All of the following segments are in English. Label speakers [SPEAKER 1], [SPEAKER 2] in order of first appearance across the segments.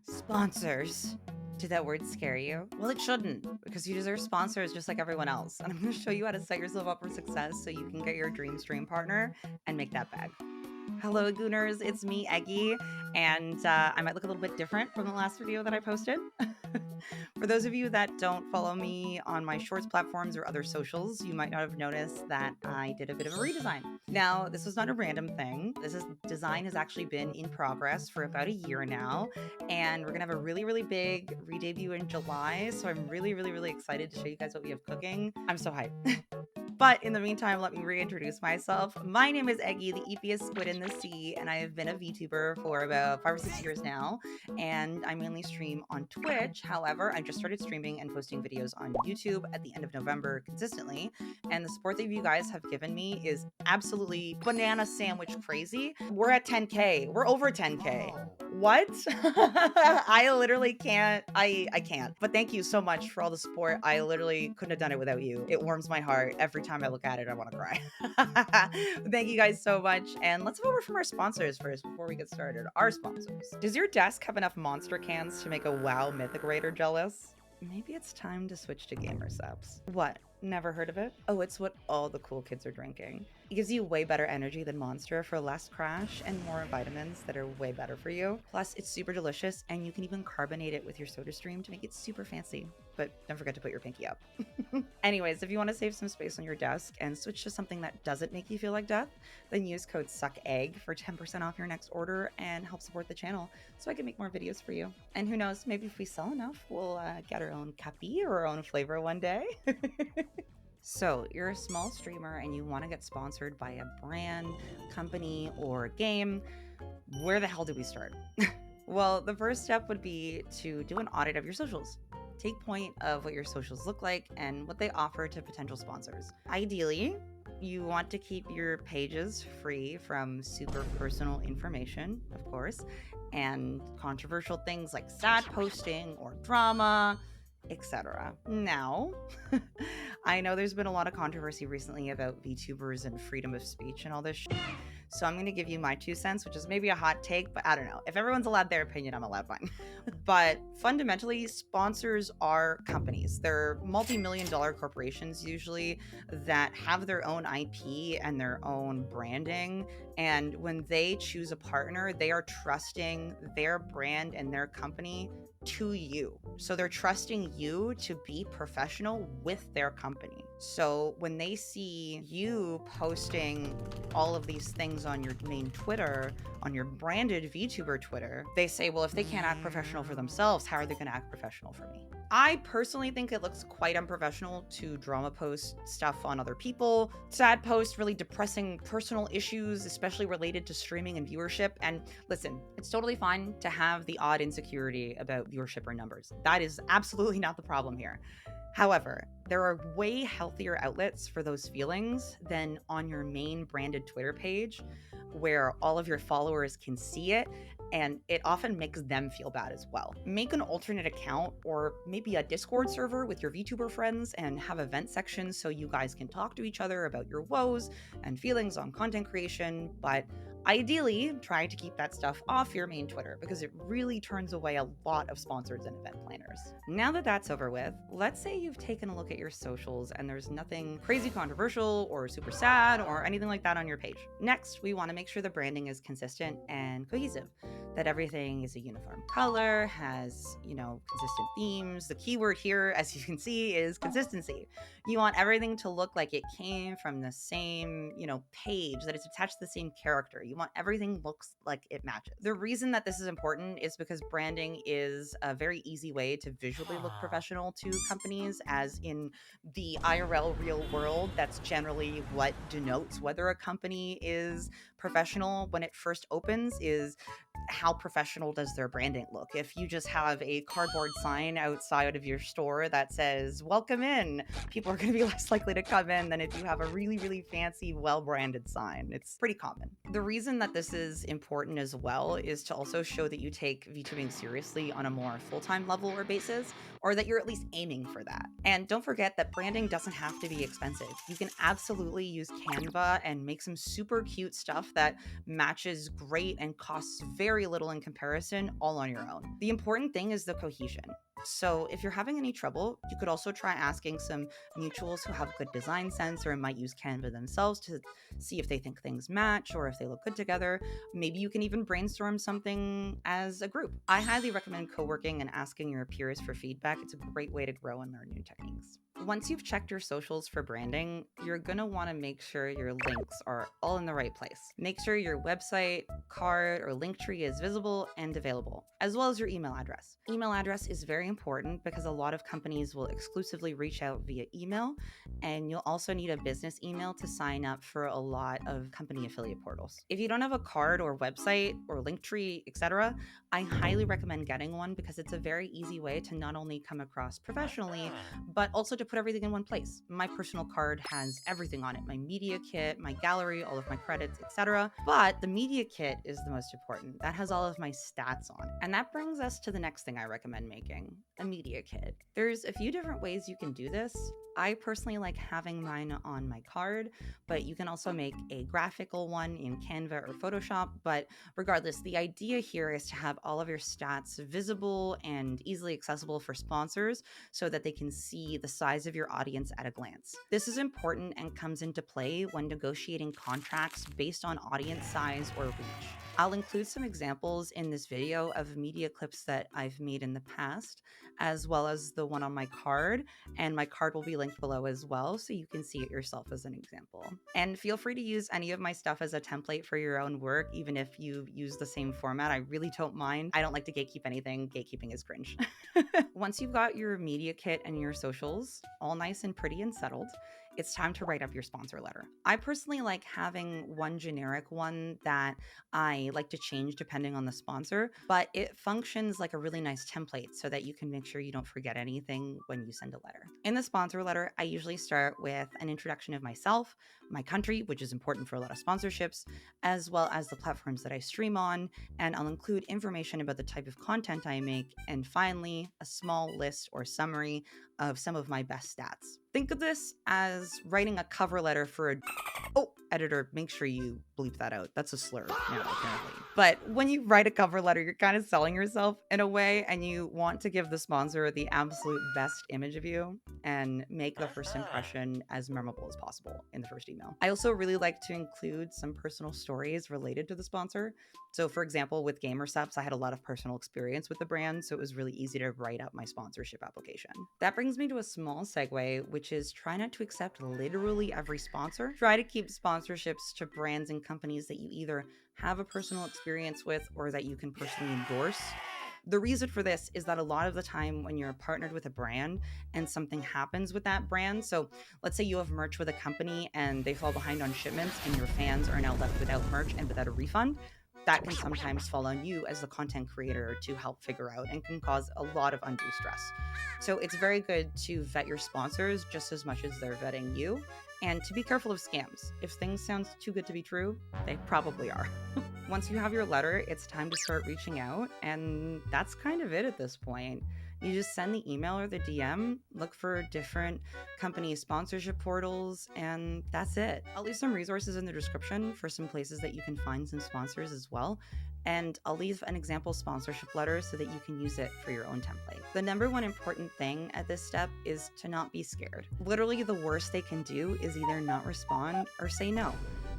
[SPEAKER 1] Sponsors. Did that word scare you? Well, it shouldn't, because you deserve sponsors just like everyone else. And I'm going to show you how to set yourself up for success so you can get your dream stream partner and make that bag. Hello, Gooners. It's me, Eggy, and I might look a little bit different from the last video that I posted. For those of you that don't follow me on my shorts platforms or other socials, you might not have noticed that I did a bit of a redesign. Now, this was not a random thing. Design has actually been in progress for about a year now, and we're gonna have a really, really big re-debut in July. So I'm really, really, really excited to show you guys what we have cooking. I'm so hyped. But in the meantime, let me reintroduce myself. My name is Eggy, the eepiest squid in the sea, and I have been a VTuber for about 5 or 6 years now. And I mainly stream on Twitch. However, I just started streaming and posting videos on YouTube at the end of November consistently. And the support that you guys have given me is absolutely banana sandwich crazy. We're at 10K. We're over 10K. What? I literally can't. I can't. But thank you so much for all the support. I literally couldn't have done it without you. It warms my heart. Every time I look at it, I want to cry. Thank you guys so much. And let's have a word from our sponsors first before we get started. Our sponsors. Does your desk have enough monster cans to make a WoW Mythic Raider jealous? Maybe it's time to switch to Gamer Subs. What? Never heard of it? Oh, it's what all the cool kids are drinking. It gives you way better energy than Monster for less crash and more vitamins that are way better for you. Plus, it's super delicious, and you can even carbonate it with your soda stream to make it super fancy. But don't forget to put your pinky up. Anyways, if you want to save some space on your desk and switch to something that doesn't make you feel like death, then use code SUCKEGG for 10% off your next order and help support the channel so I can make more videos for you. And who knows, maybe if we sell enough, we'll get our own cuppy or our own flavor one day. So you're a small streamer and you want to get sponsored by a brand, company, or game. Where the hell do we start? Well, the first step would be to do an audit of your socials. Take point of what your socials look like and what they offer to potential sponsors. Ideally, you want to keep your pages free from super personal information, of course, and controversial things like sad posting or drama, etc. Now, I know there's been a lot of controversy recently about VTubers and freedom of speech and all this shit. So I'm going to give you my 2 cents, which is maybe a hot take, but I don't know. If everyone's allowed their opinion, I'm allowed mine. But fundamentally, sponsors are companies. They're multi-million-dollar corporations usually that have their own IP and their own branding. And when they choose a partner, they are trusting their brand and their company to you. So they're trusting you to be professional with their company. So when they see you posting all of these things on your main Twitter, on your branded VTuber Twitter, they say, well, if they can't act professional for themselves, how are they going to act professional for me? I personally think it looks quite unprofessional to drama post stuff on other people, sad post really depressing personal issues, especially related to streaming and viewership. And listen, it's totally fine to have the odd insecurity about viewership or numbers. That is absolutely not the problem here. However, there are way healthier outlets for those feelings than on your main branded Twitter page, where all of your followers can see it, and it often makes them feel bad as well. Make an alternate account or maybe a Discord server with your VTuber friends and have event sections so you guys can talk to each other about your woes and feelings on content creation, but ideally, try to keep that stuff off your main Twitter because it really turns away a lot of sponsors and event planners. Now that that's over with, let's say you've taken a look at your socials and there's nothing crazy controversial or super sad or anything like that on your page. Next, we want to make sure the branding is consistent and cohesive, that everything is a uniform color, has, consistent themes. The keyword here, as you can see, is consistency. You want everything to look like it came from the same, page, that it's attached to the same character. You want everything looks like it matches. The reason that this is important is because branding is a very easy way to visually look professional to companies, as in the IRL real world, that's generally what denotes whether a company is professional when it first opens, is how professional does their branding look. If you just have a cardboard sign outside of your store that says welcome in, people are going to be less likely to come in than if you have a really, really fancy, well-branded sign. It's pretty common. The reason that this is important as well is to also show that you take VTubing seriously on a more full-time level or basis, or that you're at least aiming for that. And don't forget that branding doesn't have to be expensive. You can absolutely use Canva and make some super cute stuff stuff that matches great and costs very little in comparison, all on your own. The important thing is the cohesion. So if you're having any trouble, you could also try asking some mutuals who have good design sense or might use Canva themselves to see if they think things match or if they look good together. Maybe you can even brainstorm something as a group. I highly recommend co-working and asking your peers for feedback. It's a great way to grow and learn new techniques. Once you've checked your socials for branding, you're gonna wanna make sure your links are all in the right place. Make sure your website, card, or link tree is visible and available, as well as your email address. Email address is very important because a lot of companies will exclusively reach out via email, and you'll also need a business email to sign up for a lot of company affiliate portals. If you don't have a card or website or link tree, etc., I highly recommend getting one because it's a very easy way to not only come across professionally, but also to put everything in one place. My personal card has everything on it, my media kit, my gallery, all of my credits, etc. But the media kit is the most important. That has all of my stats on it. And that brings us to the next thing I recommend making, a media kit. There's a few different ways you can do this. I personally like having mine on my card, but you can also make a graphical one in Canva or Photoshop. But regardless, the idea here is to have all of your stats visible and easily accessible for sponsors so that they can see the size of your audience at a glance. This is important and comes into play when negotiating contracts based on audience size or reach. I'll include some examples in this video of media clips that I've made in the past, as well as the one on my card, and my card will be linked below as well, so you can see it yourself as an example. And feel free to use any of my stuff as a template for your own work, even if you use the same format. I really don't mind. I don't like to gatekeep anything. Gatekeeping is cringe. Once you've got your media kit and your socials all nice and pretty and settled, it's time to write up your sponsor letter. I personally like having one generic one that I like to change depending on the sponsor, but it functions like a really nice template so that you can make sure you don't forget anything when you send a letter. In the sponsor letter, I usually start with an introduction of myself, my country, which is important for a lot of sponsorships, as well as the platforms that I stream on, and I'll include information about the type of content I make, and finally, a small list or summary of some of my best stats. Think of this as writing a cover letter for a... Oh, editor, make sure you bleep that out. That's a slur now, apparently. But when you write a cover letter, you're kind of selling yourself in a way, and you want to give the sponsor the absolute best image of you and make the first impression as memorable as possible in the first email. I also really like to include some personal stories related to the sponsor. So for example, with Gamersups, I had a lot of personal experience with the brand, so it was really easy to write up my sponsorship application. That brings me to a small segue, which is try not to accept literally every sponsor. Try to keep sponsorships to brands and companies that you either have a personal experience with or that you can personally endorse. The reason for this is that a lot of the time when you're partnered with a brand and something happens with that brand, so let's say you have merch with a company and they fall behind on shipments and your fans are now left without merch and without a refund, that can sometimes fall on you as the content creator to help figure out and can cause a lot of undue stress. So it's very good to vet your sponsors just as much as they're vetting you, and to be careful of scams. If things sound too good to be true, they probably are. Once you have your letter, it's time to start reaching out, and that's kind of it at this point. You just send the email or the DM, look for different company sponsorship portals, and that's it. I'll leave some resources in the description for some places that you can find some sponsors as well. And I'll leave an example sponsorship letter so that you can use it for your own template. The number one important thing at this step is to not be scared. Literally, the worst they can do is either not respond or say no.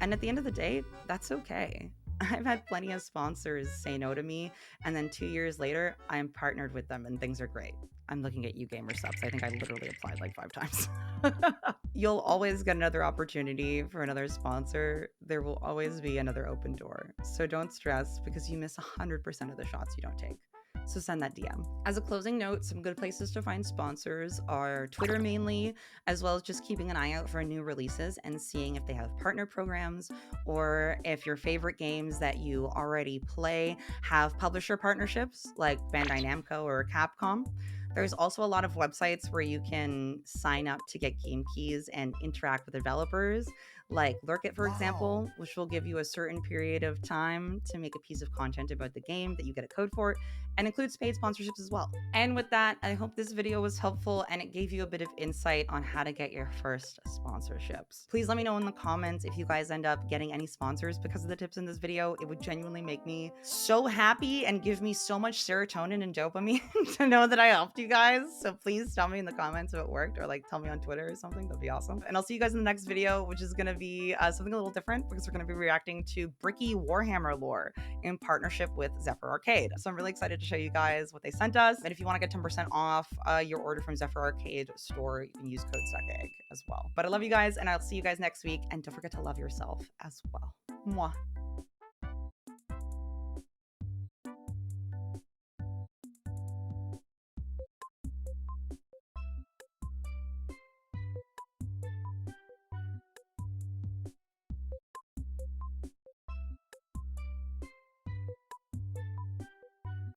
[SPEAKER 1] And at the end of the day, that's okay. I've had plenty of sponsors say no to me, and then 2 years later, I'm partnered with them and things are great. I'm looking at you, Gamersups. I think I literally applied like 5 times. You'll always get another opportunity for another sponsor. There will always be another open door. So don't stress because you miss 100% of the shots you don't take. So send that DM. As a closing note, some good places to find sponsors are Twitter mainly, as well as just keeping an eye out for new releases and seeing if they have partner programs, or if your favorite games that you already play have publisher partnerships like Bandai Namco or Capcom. There's also a lot of websites where you can sign up to get game keys and interact with developers, like Lurk It, for example, which will give you a certain period of time to make a piece of content about the game that you get a code for, and includes paid sponsorships as well. And with that, I hope this video was helpful and it gave you a bit of insight on how to get your first sponsorships. Please let me know in the comments if you guys end up getting any sponsors because of the tips in this video. It would genuinely make me so happy and give me so much serotonin and dopamine to know that I helped you guys. So please tell me in the comments if it worked, or like tell me on Twitter or something. That'd be awesome. And I'll see you guys in the next video, which is going to be something a little different because we're going to be reacting to Bricky Warhammer lore in partnership with Zephyr Arcade. So I'm really excited to show you guys what they sent us. And if you want to get 10% off your order from Zephyr Arcade store, you can use code SUCKEGG as well. But I love you guys, and I'll see you guys next week. And don't forget to love yourself as well. Mwah.